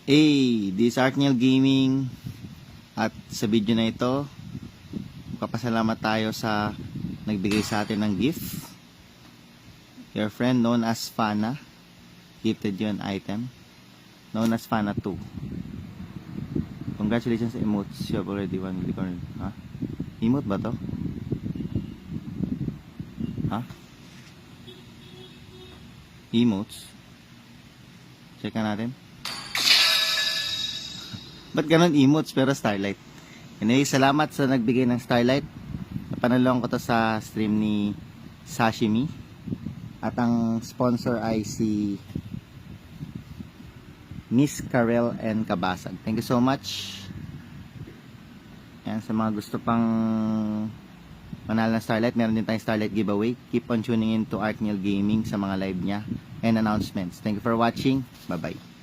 Hey, this is Arkniel Gaming. At sa video na ito, papasalamat tayo sa nagbigay sa atin ng gift. Your friend known as Fana gifted you an item known as Fana 2. Congratulations sa emotes. You have already won unicorn. Ha? Emote ba to? Ha? Emotes? Check natin. Ba't ganun emotes pero Starlight? Anyway, salamat sa nagbigay ng Starlight. Napanalong ko to sa stream ni Sashimi. At ang sponsor ay si Miss Karel and Kabasag. Thank you so much. Yan, sa mga gusto pang manalo ng Starlight, meron din tayong Starlight giveaway. Keep on tuning in to Arkniel Gaming sa mga live niya and announcements. Thank you for watching. Bye-bye.